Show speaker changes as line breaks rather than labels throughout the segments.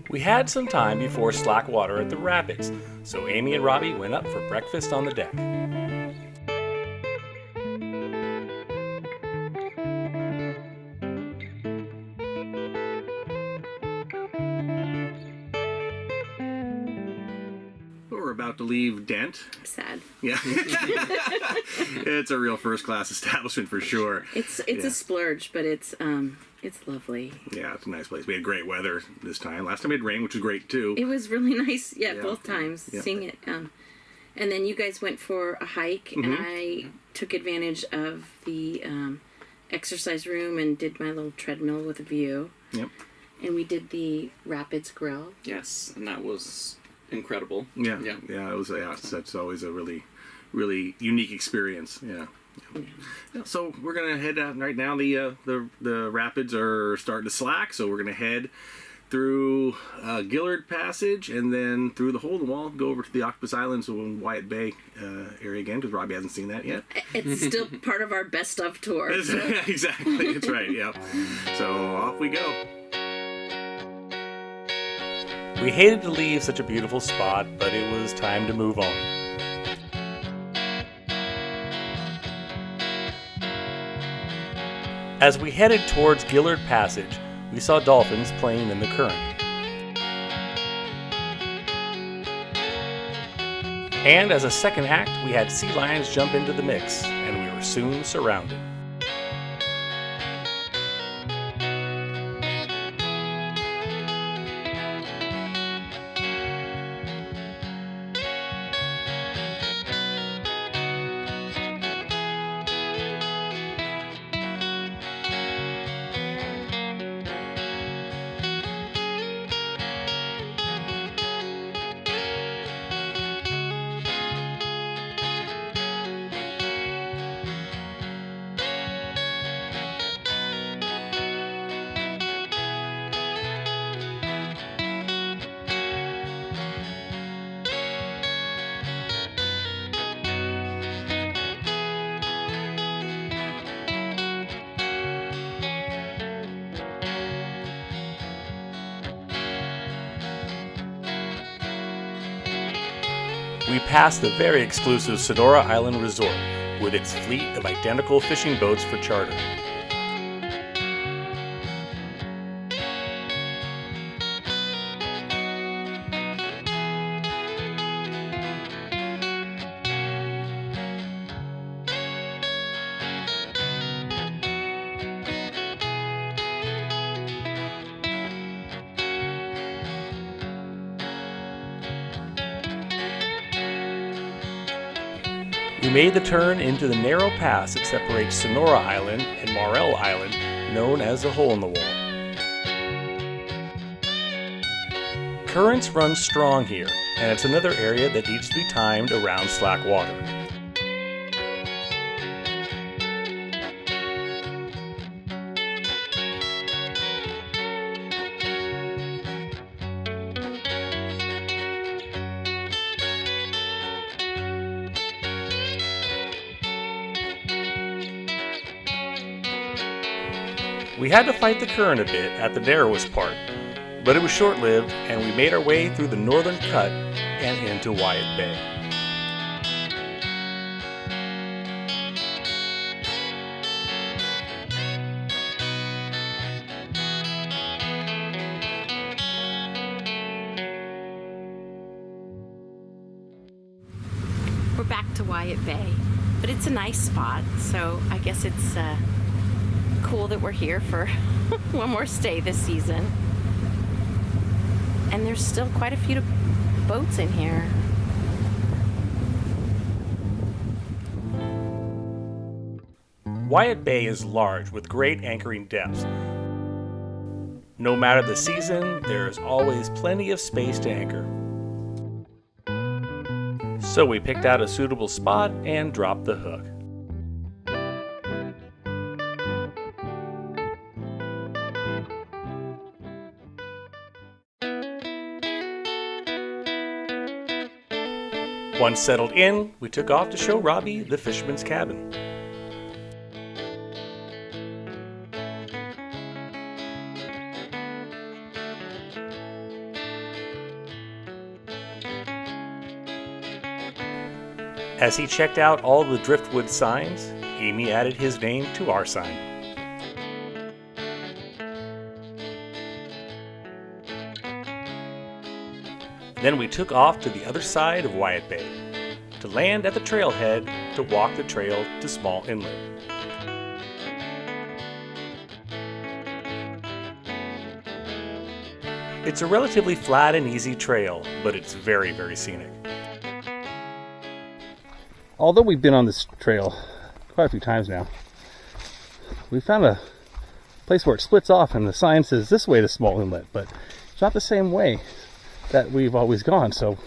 We had some time before slack water at the rapids, so Amy and Robbie went up for breakfast on the deck.
We're about to leave Dent.
Sad.
Yeah. It's a real first-class establishment for sure.
It's a splurge, but it's lovely.
Yeah, it's a nice place. We had great weather this time. Last time we had rain, which was great too.
It was really nice, yeah. Both times,
Yeah.
seeing it. And then you guys went for a hike, and I took advantage of the exercise room and did my little treadmill with a view.
Yep.
And we did the Rapids Grill.
Yes, and that was incredible.
Yeah. It was. Yeah, that's always a really, really unique experience. Yeah. So we're gonna head out right now. The rapids are starting to slack, so we're gonna head through Gillard Passage and then through the hole in the wall, go over to the Octopus Island, so in Wyatt Bay area again, because Robbie hasn't seen that yet.
It's still part of our best of tour. So.
Exactly, that's right. Yeah. So off we go.
We hated to leave such a beautiful spot, but it was time to move on. As we headed towards Gillard Passage, we saw dolphins playing in the current. And as a second act, we had sea lions jump into the mix, and we were soon surrounded. We passed the very exclusive Sonora Island Resort with its fleet of identical fishing boats for charter. We made the turn into the narrow pass that separates Sonora Island and Morrell Island, known as the Hole in the Wall. Currents run strong here, and it's another area that needs to be timed around slack water. We had to fight the current a bit at the narrowest part, but it was short-lived, and we made our way through the northern cut and into Wyatt Bay.
We're back to Wyatt Bay, but it's a nice spot, so I guess it's cool that we're here for one more stay this season. And there's still quite a few boats in here.
Wyatt Bay is large with great anchoring depths. No matter the season, there's always plenty of space to anchor. So we picked out a suitable spot and dropped the hook. Once settled in, we took off to show Robbie the Fisherman's cabin. As he checked out all the driftwood signs, Amy added his name to our sign. Then we took off to the other side of Wyatt Bay, to land at the trailhead to walk the trail to Small Inlet. It's a relatively flat and easy trail, but it's very, very scenic. Although we've been on this trail quite a few times now, we found a place where it splits off and the sign says this way to Small Inlet, but it's not the same way that we've always gone, so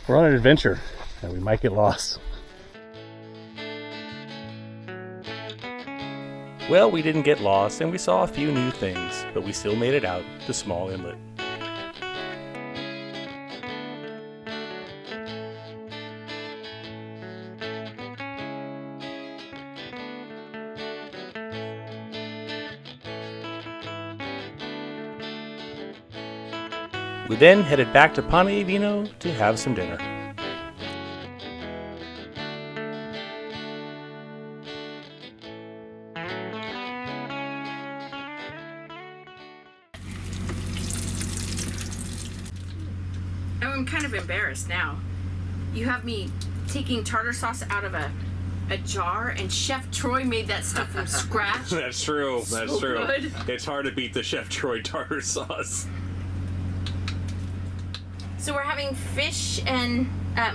we're on an adventure and we might get lost. Well, we didn't get lost and we saw a few new things, but we still made it out to Small Inlet. We then headed back to Pane Vino to have some dinner.
I'm kind of embarrassed now. You have me taking tartar sauce out of a jar, and Chef Troy made that stuff from scratch.
That's true. That's
So
true.
good.
It's hard to beat the Chef Troy tartar sauce.
So we're having fish and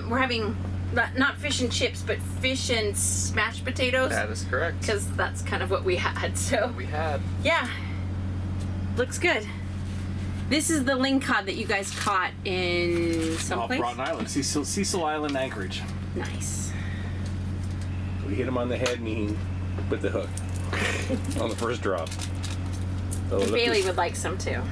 we're having not fish and chips, but fish and smashed potatoes.
That is correct.
Because that's kind of what we had. So
We had.
yeah, looks good. This is the lingcod that you guys caught in
Off
someplace.
Broughton Island, Cecil Island, Anchorage.
Nice.
We hit him on the head and he put the hook on the first drop. So
And Bailey would like some too.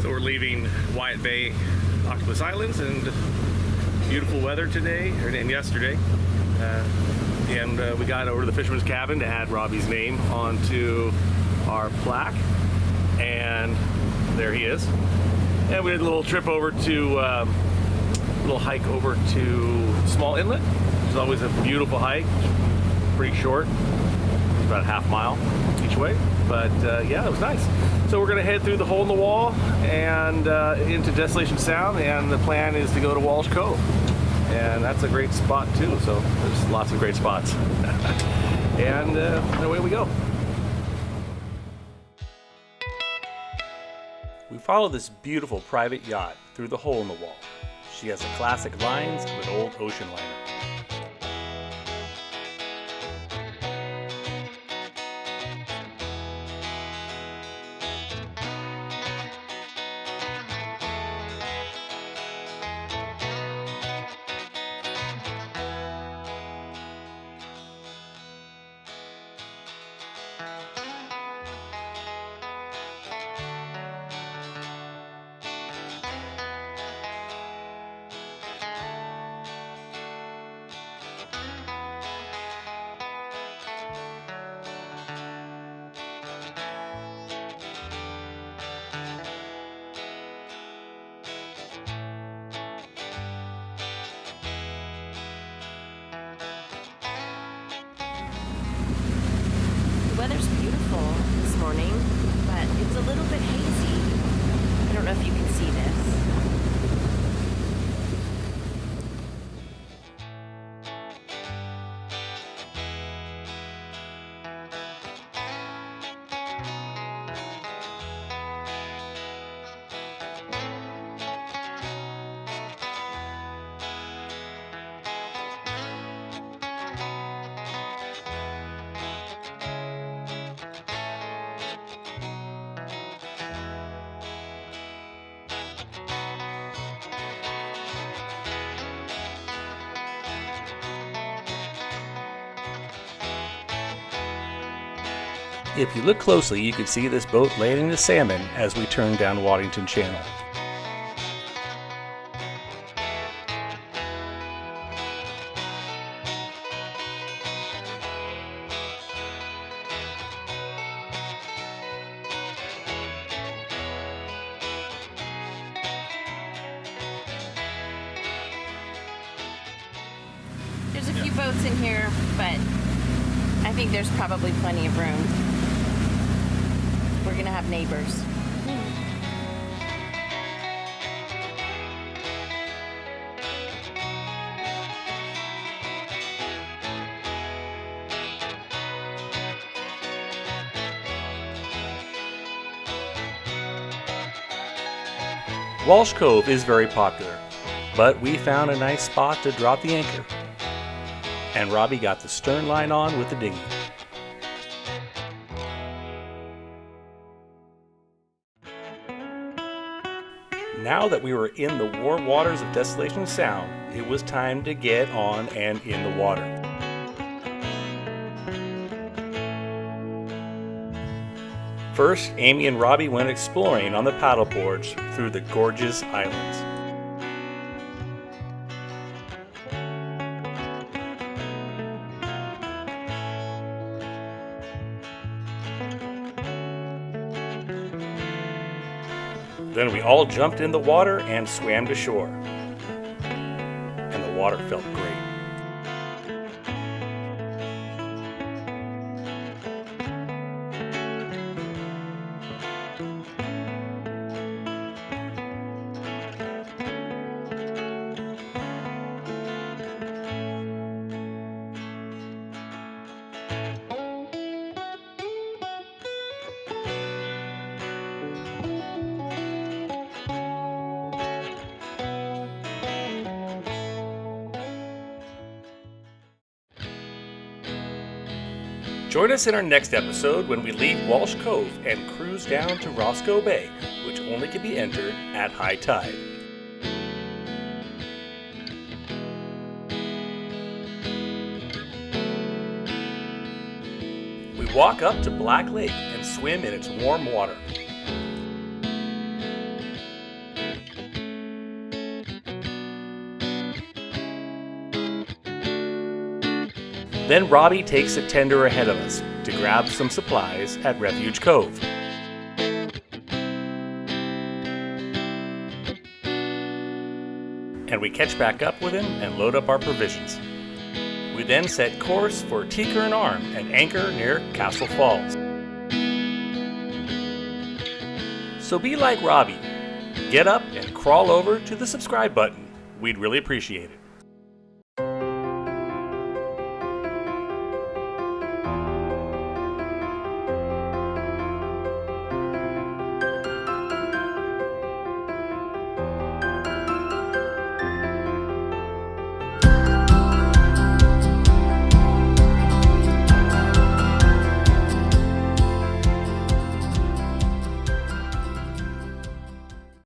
So we're leaving Wyatt Bay, Octopus Islands, and beautiful weather today, and yesterday. And we got over to the Fisherman's cabin to add Robbie's name onto our plaque. And there he is. And we did a little trip over to, little hike over to Small Inlet. It's always a beautiful hike, pretty short. It's about a half mile each way. But yeah, it was nice. So we're gonna head through the hole in the wall and into Desolation Sound, and the plan is to go to Walsh Cove. And that's a great spot too, so there's lots of great spots. And away we go.
We follow this beautiful private yacht through the hole in the wall. She has the classic lines of an old ocean liner.
The weather's beautiful this morning, but it's a little bit hazy. I don't know if you can see this.
If you look closely, you can see this boat landing the salmon as we turn down Waddington Channel.
There's a few boats in here, but I think there's probably plenty of room. We're gonna have neighbors.
Walsh Cove is very popular, but we found a nice spot to drop the anchor. And Robbie got the stern line on with the dinghy. Now that we were in the warm waters of Desolation Sound, it was time to get on and in the water. First, Amy and Robbie went exploring on the paddleboards through the gorgeous islands. Then we all jumped in the water and swam to shore. And the water felt great. Join us in our next episode when we leave Walsh Cove and cruise down to Wyatt Bay, which only can be entered at high tide. We walk up to Black Lake and swim in its warm water. Then Robbie takes a tender ahead of us to grab some supplies at Refuge Cove. And we catch back up with him and load up our provisions. We then set course for Tinker and Arm and anchor near Castle Falls. So be like Robbie. Get up and crawl over to the subscribe button. We'd really appreciate it.